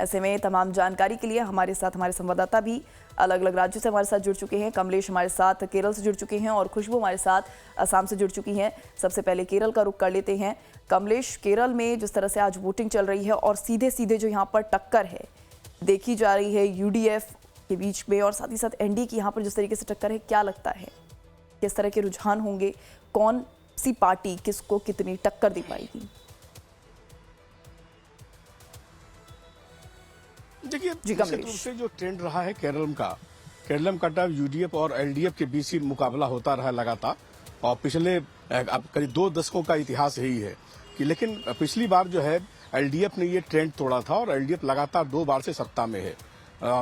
ऐसे में तमाम जानकारी के लिए हमारे साथ हमारे संवाददाता भी अलग अलग राज्यों से हमारे साथ जुड़ चुके हैं। कमलेश हमारे साथ केरल से जुड़ चुके हैं और खुशबू हमारे साथ असम से जुड़ चुकी हैं। सबसे पहले केरल का रुख कर लेते हैं। कमलेश, केरल में जिस तरह से आज वोटिंग चल रही है और सीधे सीधे जो यहाँ पर टक्कर है देखी जा रही है यूडीएफ के बीच में और साथ ही साथ एनडीए की यहाँ पर जिस तरीके से टक्कर है, क्या लगता है किस तरह के रुझान होंगे, कौन सी पार्टी किसको कितनी टक्कर दे पाएगी? देखिए, निश्चित रूप से जो ट्रेंड रहा है केरलम का टर्म यूडीएफ और एलडीएफ के बीच ही मुकाबला होता रहा लगातार और पिछले अब करीब 2 दशकों का इतिहास यही है कि लेकिन पिछली बार जो है एलडीएफ ने ये ट्रेंड तोड़ा था और एलडीएफ लगातार 2 बार से सत्ता में है।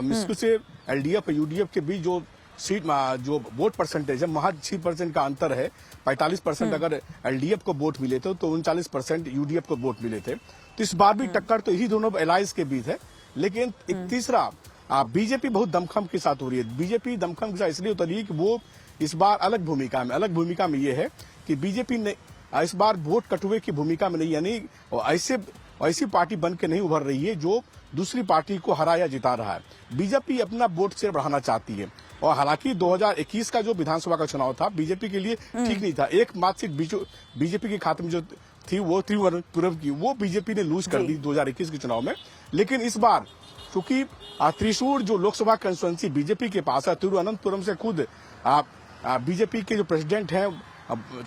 मुश्किल से एलडीएफ और यूडीएफ के बीच जो वोट परसेंटेज है महज 6% का अंतर है। 45% अगर एलडीएफ को वोट मिले थे तो 39% यूडीएफ को वोट मिले थे। तो इस बार भी टक्कर तो इसी दोनों एलायंस के बीच है। लेकिन एक तीसरा बीजेपी बहुत दमखम के साथ हो रही है। बीजेपी दमखम के साथ इसलिए उतरी है कि वो इस बार अलग भूमिका में ये है कि बीजेपी ने इस बार वोट कटुए की भूमिका में नहीं, यानी ऐसी पार्टी बन के नहीं उभर रही है जो दूसरी पार्टी को हरा या जिता रहा है। बीजेपी अपना वोट शेयर बढ़ाना चाहती है और हालांकि 2021 का जो विधानसभा का चुनाव था बीजेपी के लिए ठीक नहीं था। एकमात्र सीट बीजेपी के खाते में जो थी वो त्रिपुरम की, वो बीजेपी ने लूज कर दी 2021 के चुनाव में। लेकिन इस बार क्योंकि त्रिशूर जो लोकसभा कंस्टिट्यूंसी बीजेपी के पास है, तिरुवनंतपुरम से खुद बीजेपी के जो प्रेसिडेंट हैं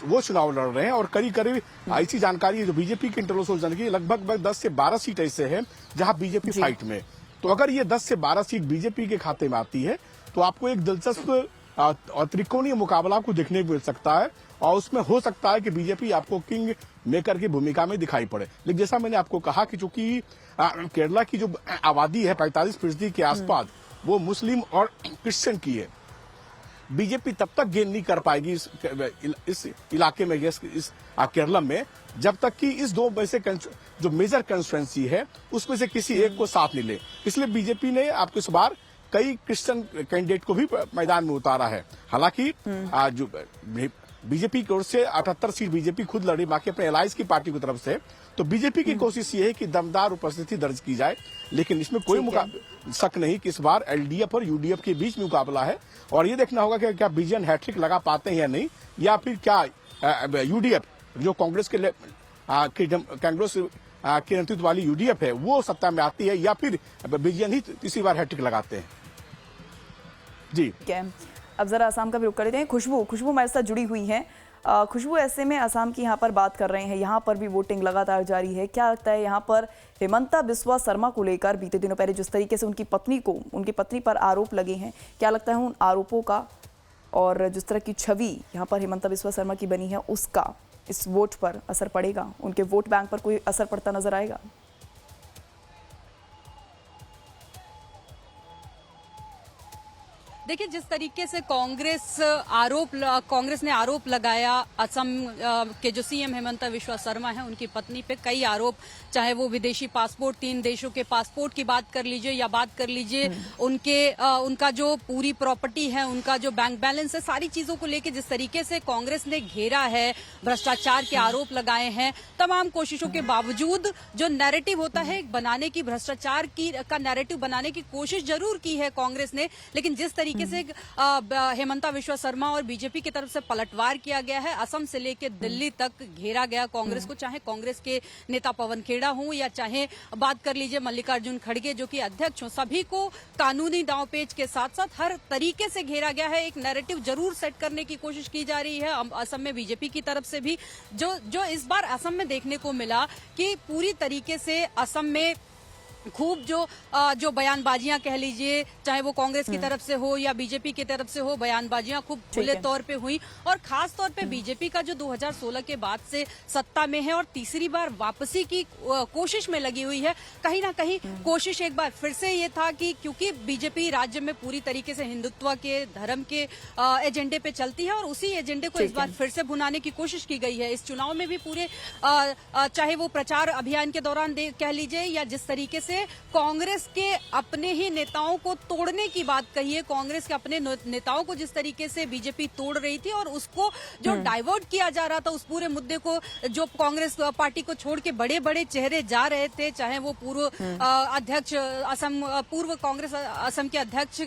वो चुनाव लड़ रहे हैं और करीब ऐसी जानकारी है जो बीजेपी के इंटरनल सोर्स की लगभग 10 से 12 सीट ऐसे हैं जहां बीजेपी फाइट में। तो अगर ये 10 से 12 सीट बीजेपी के खाते में आती है तो आपको एक दिलचस्प और त्रिकोणीय मुकाबला आपको देखने को मिल सकता है और उसमें हो सकता है कि बीजेपी आपको किंग मेकर की भूमिका में दिखाई पड़े। लेकिन जैसा मैंने आपको कहा कि चूंकि केरला की जो आबादी है 45% के आसपास वो मुस्लिम और क्रिश्चियन की है, बीजेपी तब तक गेन नहीं कर पाएगी इस इलाके में, इस केरला में, जब तक कि इस 2 में से जो मेजर कंस्टिट्यूएंसी है उसमें से किसी एक को साथ नहीं ले। इसलिए बीजेपी ने आपको इस बार कई क्रिश्चियन कैंडिडेट को भी मैदान में उतारा है। हालांकि जो बीजेपी की ओर से 78 सीट बीजेपी खुद लड़ी, बाकी अपने एलायंस की पार्टी की तरफ से। तो बीजेपी की कोशिश ये है कि दमदार उपस्थिति दर्ज की जाए, लेकिन इसमें कोई शक नहीं कि इस बार एलडीएफ और यूडीएफ के बीच मुकाबला है और ये देखना होगा कि क्या विजयन हैट्रिक लगा पाते हैं या नहीं, या फिर क्या यूडीएफ जो कांग्रेस के नेतृत्व वाली यूडीएफ है वो सत्ता में आती है या फिर विजयन ही तीसरी बार हैट्रिक लगाते हैं। जी अब जरा असम का भी रुख कर लेते हैं। खुशबू हमारे साथ जुड़ी हुई हैं। खुशबू, ऐसे में असम की यहाँ पर बात कर रहे हैं, यहाँ पर भी वोटिंग लगातार जारी है। क्या लगता है यहाँ पर हेमंता बिस्वा शर्मा को लेकर बीते दिनों पहले जिस तरीके से उनकी पत्नी पर आरोप लगे हैं, क्या लगता है उन आरोपों का और जिस तरह की छवि यहाँ पर हेमंता बिस्वा शर्मा की बनी है उसका इस वोट पर असर पड़ेगा? उनके वोट बैंक पर कोई असर पड़ता नजर आएगा? देखिए, जिस तरीके से कांग्रेस ने आरोप लगाया असम के जो सीएम हेमंता बिस्वा शर्मा हैं उनकी पत्नी पे कई आरोप, चाहे वो विदेशी पासपोर्ट, 3 देशों के पासपोर्ट की बात कर लीजिए या बात कर लीजिए उनका जो पूरी प्रॉपर्टी है, उनका जो बैंक बैलेंस है, सारी चीजों को लेकर जिस तरीके से कांग्रेस ने घेरा है, भ्रष्टाचार के आरोप लगाए हैं, तमाम कोशिशों के बावजूद जो नैरेटिव होता है बनाने की, भ्रष्टाचार का नैरेटिव बनाने की कोशिश जरूर की है कांग्रेस ने, लेकिन जिस तरीके से हेमंता बिस्वा शर्मा और बीजेपी की तरफ से पलटवार किया गया है, असम से लेकर दिल्ली तक घेरा गया कांग्रेस को, चाहे कांग्रेस के नेता पवन खेड़ा हो या चाहे बात कर लीजिए मल्लिकार्जुन खड़गे जो कि अध्यक्ष हो, सभी को कानूनी दांवपेच के साथ साथ हर तरीके से घेरा गया है। एक नैरेटिव जरूर सेट करने की कोशिश की जा रही है असम में बीजेपी की तरफ से भी। जो इस बार असम में देखने को मिला कि पूरी तरीके से असम में खूब जो बयानबाजियां कह लीजिए, चाहे वो कांग्रेस की तरफ से हो या बीजेपी की तरफ से हो, बयानबाजियां खूब खुले तौर पे हुई और खास तौर पे बीजेपी का जो 2016 के बाद से सत्ता में है और तीसरी बार वापसी की कोशिश में लगी हुई है। कहीं ना कहीं कोशिश एक बार फिर से ये था कि क्योंकि बीजेपी राज्य में पूरी तरीके से हिंदुत्व के, धर्म के एजेंडे पे चलती है और उसी एजेंडे को इस बार फिर से भुनाने की कोशिश की गई है। इस चुनाव में भी पूरे चाहे वो प्रचार अभियान के दौरान कह लीजिए या जिस तरीके से से कांग्रेस के अपने ही नेताओं को तोड़ने की बात कही है। कांग्रेस के अपने नेताओं को जिस तरीके से बीजेपी तोड़ रही थी और उसको जो डाइवर्ट किया जा रहा था, उस पूरे मुद्दे को जो कांग्रेस पार्टी को छोड़ के बड़े बड़े चेहरे जा रहे थे, चाहे वो पूर्व अध्यक्ष पूर्व कांग्रेस असम के अध्यक्ष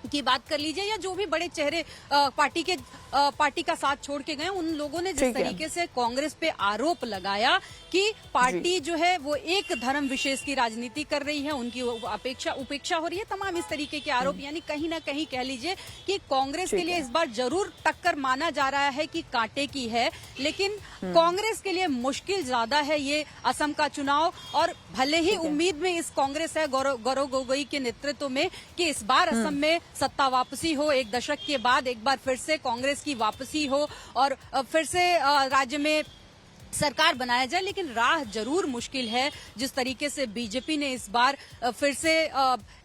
की बात कर लीजिए या जो भी बड़े चेहरे पार्टी का साथ छोड़ के गए, उन लोगों ने जिस तरीके से कांग्रेस पे आरोप लगाया कि पार्टी जो है वो एक धर्म विशेष की राजनीति कर रही है, उनकी उपेक्षा हो रही है, तमाम इस तरीके के आरोप, यानी कहीं ना कहीं कह लीजिए कि कांग्रेस के लिए इस बार जरूर टक्कर माना जा रहा है कि कांटे की है, लेकिन कांग्रेस के लिए मुश्किल ज्यादा है ये असम का चुनाव। और भले ही उम्मीद में इस कांग्रेस है गौरव गोगोई के नेतृत्व में कि इस बार असम में सत्ता वापसी हो, एक दशक के बाद एक बार फिर से कांग्रेस की वापसी हो और फिर से राज्य में सरकार बनाया जाए, लेकिन राह जरूर मुश्किल है। जिस तरीके से बीजेपी ने इस बार फिर से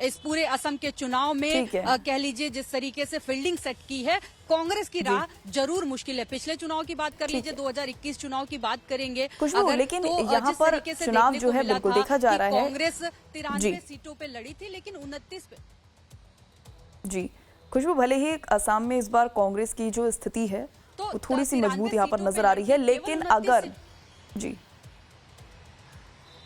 इस पूरे असम के चुनाव में कह लीजिए जिस तरीके से फील्डिंग सेट की है, कांग्रेस की राह जरूर मुश्किल है। पिछले चुनाव की बात कर लीजिए, 2021 चुनाव की बात करेंगे अगर, लेकिन तो यहाँ पर चुनाव जो है बिल्कुल देखा जा रहा है, कांग्रेस 93 सीटों पे लड़ी थी लेकिन 29 पे। जी खुशबू, भले ही असम में इस बार कांग्रेस की जो स्थिति है वो थोड़ी सी मजबूत यहाँ पर नजर आ रही है, लेकिन अगर जी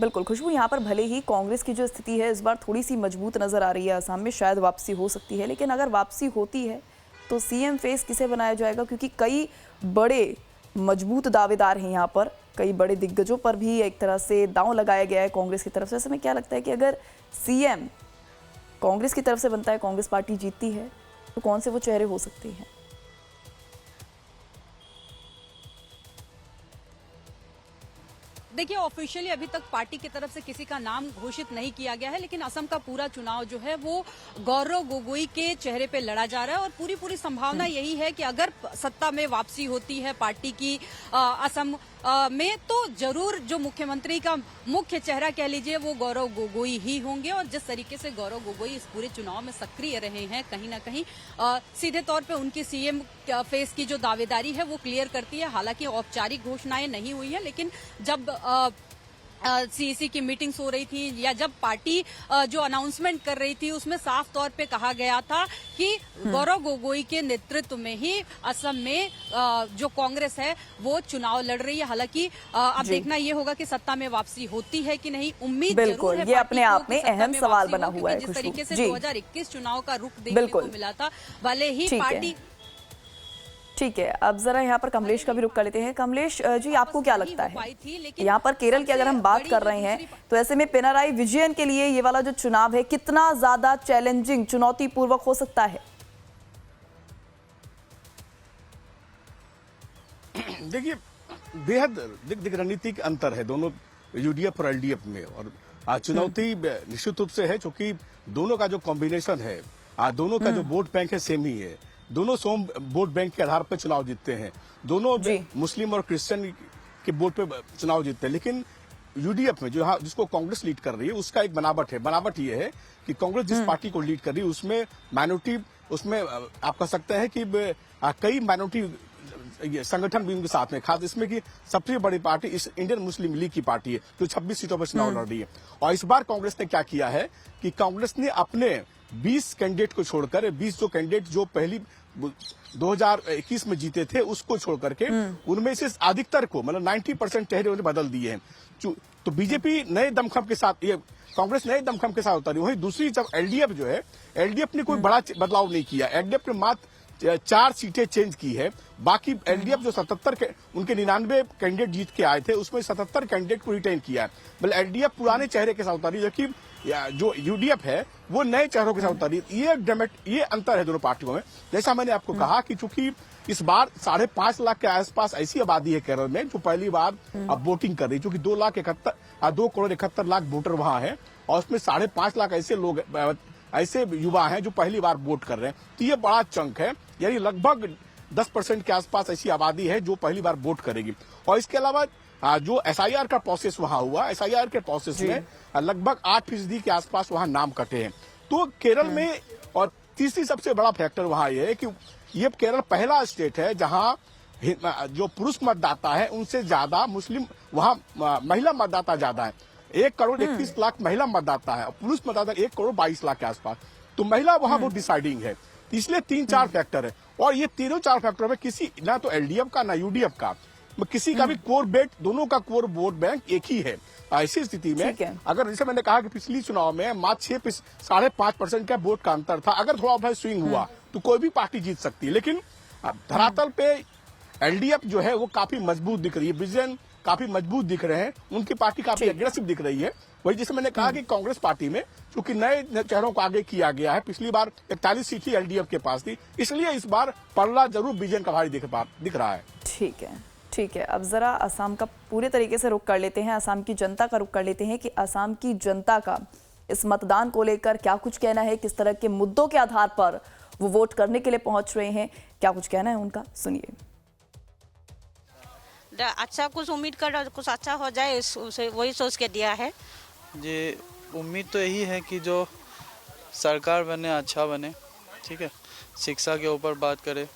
बिल्कुल खुशबू, यहाँ पर भले ही कांग्रेस की जो स्थिति है इस बार थोड़ी सी मजबूत नजर आ रही है, असम में शायद वापसी हो सकती है, लेकिन अगर वापसी होती है तो सीएम फेस किसे बनाया जाएगा? क्योंकि कई बड़े मजबूत दावेदार हैं यहाँ पर, कई बड़े दिग्गजों पर भी एक तरह से दांव लगाया गया है कांग्रेस की तरफ से। ऐसे में क्या लगता है कि अगर सीएम कांग्रेस की तरफ से बनता है, कांग्रेस पार्टी जीतती है, तो कौन से वो चेहरे हो सकते हैं? देखिए, ऑफिशियली अभी तक पार्टी की तरफ से किसी का नाम घोषित नहीं किया गया है, लेकिन असम का पूरा चुनाव जो है वो गौरव गोगोई के चेहरे पे लड़ा जा रहा है और पूरी संभावना यही है कि अगर सत्ता में वापसी होती है पार्टी की असम में, तो जरूर जो मुख्यमंत्री का मुख्य चेहरा कह लीजिए वो गौरव गोगोई ही होंगे। और जिस तरीके से गौरव गोगोई इस पूरे चुनाव में सक्रिय रहे हैं, कहीं ना कहीं सीधे तौर पे उनकी सीएम फेस की जो दावेदारी है वो क्लियर करती है। हालांकि औपचारिक घोषणाएं नहीं हुई है, लेकिन जब सीईसी की मीटिंग्स हो रही थी या जब पार्टी जो अनाउंसमेंट कर रही थी उसमें साफ तौर पे कहा गया था कि गौरव गोगोई के नेतृत्व में ही असम में जो कांग्रेस है वो चुनाव लड़ रही है। हालांकि अब देखना ये होगा कि सत्ता में वापसी होती है कि नहीं। उम्मीद बिल्कुल, ये अपने आप में अहम सवाल बना हुआ है। जिस तरीके से 2021 चुनाव का रुख देखने को मिला था, भले ही पार्टी। ठीक है, अब जरा यहाँ पर कमलेश का भी रुख कर लेते हैं। कमलेश जी, आपको क्या लगता है यहाँ पर केरल की अगर हम बात कर रहे हैं तो ऐसे में पिनाराई विजयन के लिए ये वाला जो चुनाव है कितना ज्यादा चैलेंजिंग, चुनौतीपूर्वक हो सकता है? देखिए, बेहद रणनीतिक अंतर है दोनों यूडीएफ और एलडीएफ में, और चुनौती निश्चित रूप से है क्योंकि दोनों का जो कॉम्बिनेशन है, दोनों का जो वोट बैंक है सेम ही है, दोनों सोम वोट बैंक के आधार पर चुनाव जीतते हैं, दोनों मुस्लिम और क्रिश्चियन के वोट पे चुनाव जीतते हैं। लेकिन यूडीएफ में जो जिसको कांग्रेस लीड कर रही है उसका एक बनावट है। बनावट ये है कि कांग्रेस जिस पार्टी को लीड कर रही है उसमें माइनॉरिटी, उसमें आप कह सकते हैं कि कई माइनॉरिटी संगठन भी उनके साथ में, खास इसमें कि सबसे बड़ी पार्टी इस इंडियन मुस्लिम लीग की पार्टी है जो 26 सीटों पर चुनाव लड़ रही है। और इस बार कांग्रेस ने क्या किया है कि कांग्रेस ने अपने 20 कैंडिडेट को छोड़कर, 20 जो कैंडिडेट जो पहली 2021 में जीते थे उसको छोड़ करके उनमें से अधिकतर को, मतलब 90% चेहरे उन्हें बदल दिए हैं। तो बीजेपी नए दमखम के साथ, ये कांग्रेस नए दमखम के साथ उतरी। वहीं दूसरी जब एलडीएफ जो है, एलडीएफ ने कोई बड़ा बदलाव नहीं किया। एलडीएफ ने मात्र 4 सीटें चेंज की है। बाकी एलडीएफ जो 77 उनके 99 कैंडिडेट जीत के आए थे उसमें 77 कैंडिडेट को रिटेन किया है। मतलब एलडीएफ पुराने चेहरे के साथ उतरी, जबकि जो यूडीएफ है वो नए चेहरों के साथ उतरी। ये अंतर है दोनों पार्टियों में। जैसा मैंने आपको कहा कि चूंकि इस बार 5.5 लाख के आसपास ऐसी आबादी है केरल में जो पहली बार अब वोटिंग कर रही है, चूंकि 2 करोड़ 71 लाख वोटर वहां है और उसमें 5.5 लाख ऐसे लोग, ऐसे युवा हैं जो पहली बार वोट कर रहे हैं। तो ये बड़ा चंक है, यानी लगभग 10% के आसपास ऐसी आबादी है जो पहली बार वोट करेगी। और इसके अलावा जो एसआईआर का प्रोसेस वहां हुआ, एसआईआर के प्रोसेस में लगभग 8% के आसपास वहां नाम कटे हैं। तो केरल में, और तीसरी सबसे बड़ा फैक्टर वहां ये है कि ये केरल पहला स्टेट है जहां जो पुरुष मतदाता है उनसे ज्यादा मुस्लिम, वहां महिला मतदाता ज्यादा है। 1,31,00,000 महिला मतदाता है और पुरुष मतदाता 1,22,00,000 के आसपास। तो महिला वहां वो डिसाइडिंग है, इसलिए 3-4 फैक्टर है। और ये तीनों 4 फैक्टर में किसी ना तो एलडीएफ का ना यूडीएफ का किसी का भी कोर बेट, दोनों का कोर वोट बैंक एक ही है। ऐसी स्थिति में अगर जैसे मैंने कहा कि पिछली चुनाव में मात्र 5.5% का वोट का अंतर था, अगर थोड़ा बहुत स्विंग हुआ तो कोई भी पार्टी जीत सकती है। लेकिन धरातल पे एलडीएफ जो है वो काफी मजबूत दिख रही है, विजन काफी मजबूत दिख रहे हैं, उनकी पार्टी काफी एग्रेसिव दिख रही है। वही जैसे मैंने कहा कि कांग्रेस पार्टी में क्योंकि नए चेहरों को आगे किया गया है, पिछली बार 41 सीट ही एलडीएफ के पास थी, इसलिए इस बार पल्ला जरूर विजन का भारी दिख रहा है। ठीक है। अब जरा असम का पूरे तरीके से रुख कर लेते हैं, असम की जनता का रुख कर लेते हैं कि असम की जनता का इस मतदान को लेकर क्या कुछ कहना है, किस तरह के मुद्दों के आधार पर वो वोट करने के लिए पहुंच रहे हैं, क्या कुछ कहना है उनका, सुनिए। अच्छा कुछ उम्मीद कर रहा, कुछ अच्छा हो जाए, वही सोच के दिया है जी। उम्मीद तो यही है कि जो सरकार बने अच्छा बने, ठीक है, शिक्षा के ऊपर बात करे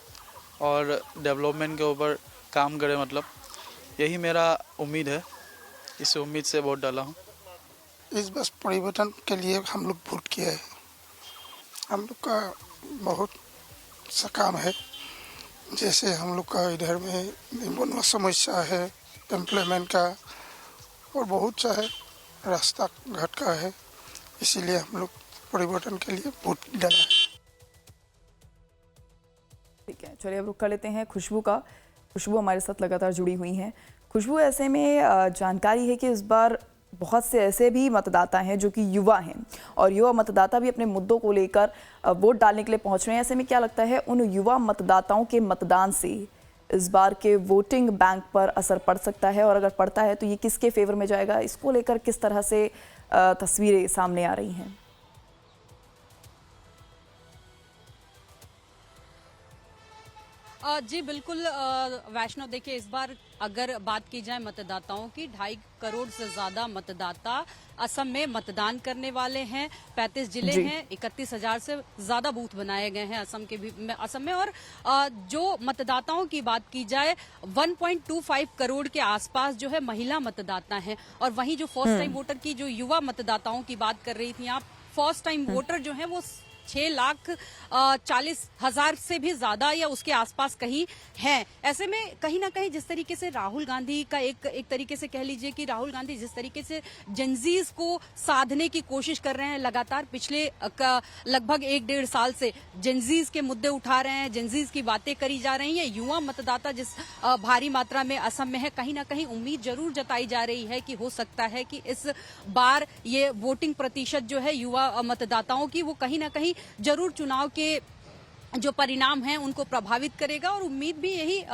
और डेवलपमेंट के ऊपर काम करे, मतलब यही मेरा उम्मीद है। इस उम्मीद से वोट डाला हूँ। इस बस परिवर्तन के लिए हम लोग वोट किए हैं। हम लोग का बहुत सा काम है, जैसे हम लोग का इधर में बहुत समस्या है, एम्प्लॉयमेंट का और बहुत सा है, रास्ता घाट का है, इसीलिए हम लोग परिवर्तन के लिए वोट डाला है। ठीक है, चलिए अब रुक कर लेते हैं खुशबू का। खुशबू हमारे साथ लगातार जुड़ी हुई हैं। खुशबू, ऐसे में जानकारी है कि इस बार बहुत से ऐसे भी मतदाता हैं जो कि युवा हैं और युवा मतदाता भी अपने मुद्दों को लेकर वोट डालने के लिए पहुंच रहे हैं। ऐसे में क्या लगता है उन युवा मतदाताओं के मतदान से इस बार के वोटिंग बैंक पर असर पड़ सकता है, और अगर पड़ता है तो ये किसके फेवर में जाएगा, इसको लेकर किस तरह से तस्वीरें सामने आ रही हैं? जी बिल्कुल वैष्णव, देखिए इस बार अगर बात की जाए मतदाताओं की, 2.5 करोड़ से ज्यादा मतदाता असम में मतदान करने वाले हैं। 35 जिले हैं, 31,000 से ज्यादा बूथ बनाए गए हैं असम में। और जो मतदाताओं की बात की जाए 1.25 करोड़ के आसपास जो है महिला मतदाता हैं। और वहीं जो फर्स्ट टाइम वोटर की, जो युवा मतदाताओं की बात कर रही थी आप, फर्स्ट टाइम वोटर जो है वो 6,40,000 से भी ज्यादा या उसके आसपास कहीं है। ऐसे में कहीं ना कहीं जिस तरीके से राहुल गांधी का एक तरीके से कह लीजिए कि राहुल गांधी जिस तरीके से जेनजीज को साधने की कोशिश कर रहे हैं, लगातार पिछले लगभग 1-1.5 साल से जेनजीज के मुद्दे उठा रहे हैं, जेनजीज की बातें करी जा रही हैं। युवा मतदाता जिस भारी मात्रा में असम में है, कहीं ना कहीं उम्मीद जरूर जताई जा रही है कि हो सकता है कि इस बार ये वोटिंग प्रतिशत जो है युवा मतदाताओं की, वो कहीं ना कहीं जरूर चुनाव के जो परिणाम हैं उनको प्रभावित करेगा। और उम्मीद भी यही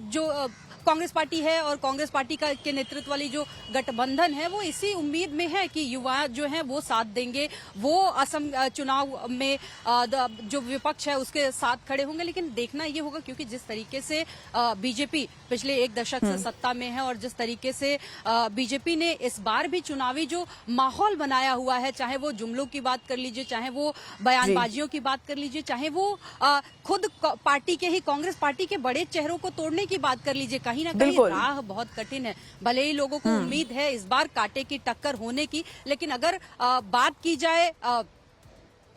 जो कांग्रेस पार्टी है और कांग्रेस पार्टी के नेतृत्व वाली जो गठबंधन है, वो इसी उम्मीद में है कि युवा जो हैं वो साथ देंगे, वो असम चुनाव में जो विपक्ष है उसके साथ खड़े होंगे। लेकिन देखना ये होगा, क्योंकि जिस तरीके से बीजेपी पिछले 1 दशक से सत्ता में है और जिस तरीके से बीजेपी ने इस बार भी चुनावी जो माहौल बनाया हुआ है, चाहे वो जुमलों की बात कर लीजिए, चाहे वो बयानबाजियों की बात कर लीजिए, चाहे वो खुद पार्टी के ही कांग्रेस पार्टी के बड़े चेहरों को तोड़ने की बात कर लीजिए, कहीं ना कहीं राह बहुत कठिन है। भले ही लोगों को उम्मीद है इस बार कांटे की टक्कर होने की, लेकिन अगर बात की जाए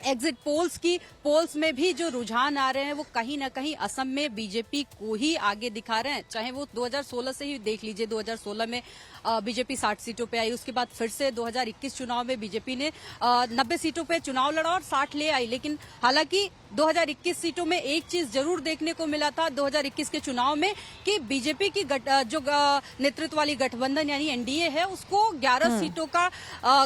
एग्जिट पोल्स में भी जो रुझान आ रहे हैं वो कहीं ना कहीं असम में बीजेपी को ही आगे दिखा रहे हैं। चाहे वो 2016 से ही देख लीजिए, 2016 में बीजेपी 60 सीटों पे आई, उसके बाद फिर से 2021 चुनाव में बीजेपी ने 90 सीटों पे चुनाव लड़ा और 60 ले आई। लेकिन हालांकि 2021 सीटों में एक चीज जरूर देखने को मिला था 2021 के चुनाव में, कि बीजेपी की जो नेतृत्व वाली गठबंधन यानी एनडीए है, उसको 11 सीटों का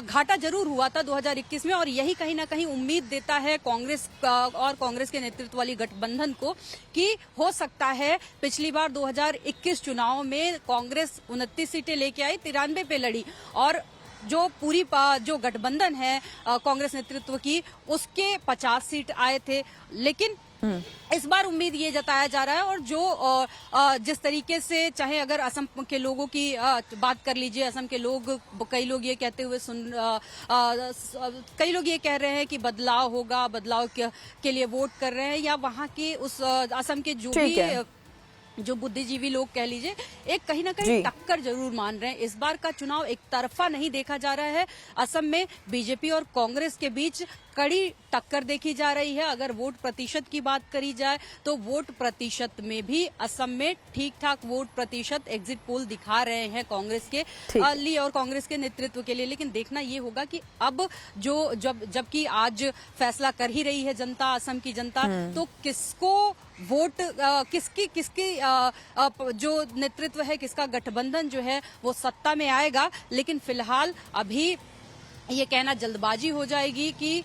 घाटा जरूर हुआ था 2021 में। और यही कहीं ना कहीं उम्मीद देता है कांग्रेस और कांग्रेस के नेतृत्व वाली गठबंधन को कि हो सकता है पिछली बार 2021 चुनाव में कांग्रेस 29 सीटें लेके आई, 93 पे लड़ी, और जो पूरी जो गठबंधन है कांग्रेस नेतृत्व की, उसके 50 सीट आए थे। लेकिन इस बार उम्मीद ये जताया जा रहा है, और जो जिस तरीके से, चाहे अगर असम के लोगों की बात कर लीजिए, असम के लोग, कई लोग ये कहते हुए कई लोग ये कह रहे हैं कि बदलाव होगा, बदलाव के लिए वोट कर रहे हैं, या वहां के उस असम के जो भी जो बुद्धिजीवी लोग कह लीजिए, एक कहीं ना कहीं टक्कर जरूर मान रहे हैं। इस बार का चुनाव एक तरफा नहीं देखा जा रहा है। असम में बीजेपी और कांग्रेस के बीच कड़ी टक्कर देखी जा रही है। अगर वोट प्रतिशत की बात करी जाए तो वोट प्रतिशत में भी असम में ठीक ठाक वोट प्रतिशत एग्जिट पोल दिखा रहे हैं कांग्रेस के लिए और कांग्रेस के नेतृत्व के लिए। लेकिन देखना ये होगा कि अब जबकि आज फैसला कर ही रही है जनता, असम की जनता, तो किसको वोट किसकी जो नेतृत्व है, किसका गठबंधन जो है वो सत्ता में आएगा। लेकिन फिलहाल अभी ये कहना जल्दबाजी हो जाएगी कि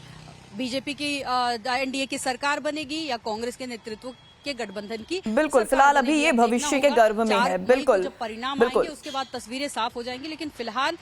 बीजेपी की एनडीए की सरकार बनेगी या कांग्रेस के नेतृत्व के गठबंधन की। बिल्कुल, फिलहाल अभी ये भविष्य के गर्भ में है। बिल्कुल, जब परिणाम आएंगे उसके बाद तस्वीरें साफ हो जाएंगी। लेकिन फिलहाल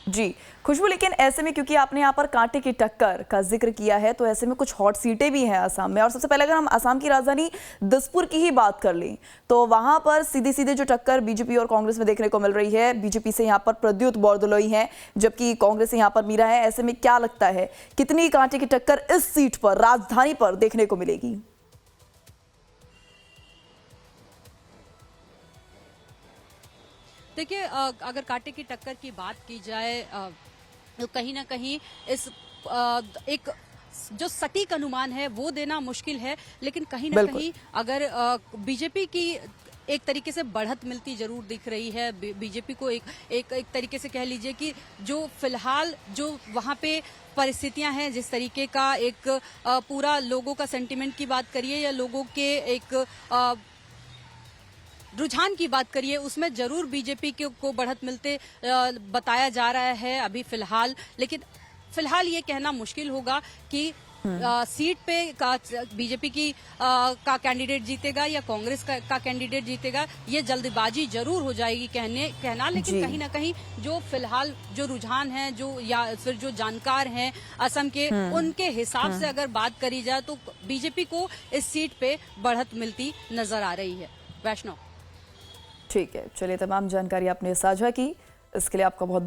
जी खुशबू, लेकिन ऐसे में क्योंकि आपने यहाँ पर कांटे की टक्कर का जिक्र किया है, तो ऐसे में कुछ हॉट सीटें भी हैं असम में। और सबसे पहले अगर हम असम की राजधानी दिसपुर की ही बात कर लें तो वहां पर सीधे सीधे जो टक्कर बीजेपी और कांग्रेस में देखने को मिल रही है, बीजेपी से यहाँ पर प्रद्युत बोरदोलोई हैं जबकि कांग्रेस से यहाँ पर मीरा है। ऐसे में क्या लगता है कितनी कांटे की टक्कर इस सीट पर, राजधानी पर देखने को मिलेगी? देखिए, अगर कांटे की टक्कर की बात की जाए तो कहीं ना कहीं इस एक जो सटीक अनुमान है वो देना मुश्किल है। लेकिन कहीं ना कहीं अगर बीजेपी की एक तरीके से बढ़त मिलती जरूर दिख रही है। बीजेपी को एक तरीके से कह लीजिए कि जो फिलहाल जो वहां पे परिस्थितियां हैं, जिस तरीके का एक पूरा लोगों का सेंटिमेंट की बात करिए या लोगों के एक रुझान की बात करिए, उसमें जरूर बीजेपी को बढ़त मिलते बताया जा रहा है अभी फिलहाल। लेकिन फिलहाल ये कहना मुश्किल होगा कि सीट पे बीजेपी की का कैंडिडेट जीतेगा या कांग्रेस का कैंडिडेट जीतेगा। ये जल्दबाजी जरूर हो जाएगी कहना। लेकिन कहीं ना कहीं जो फिलहाल जो रुझान है, जो या फिर जो जानकार हैं असम के, उनके हिसाब से अगर बात करी जाए तो बीजेपी को इस सीट पे बढ़त मिलती नजर आ रही है। वैष्णव, ठीक है, चलिए, तमाम जानकारी आपने साझा की, इसके लिए आपका बहुत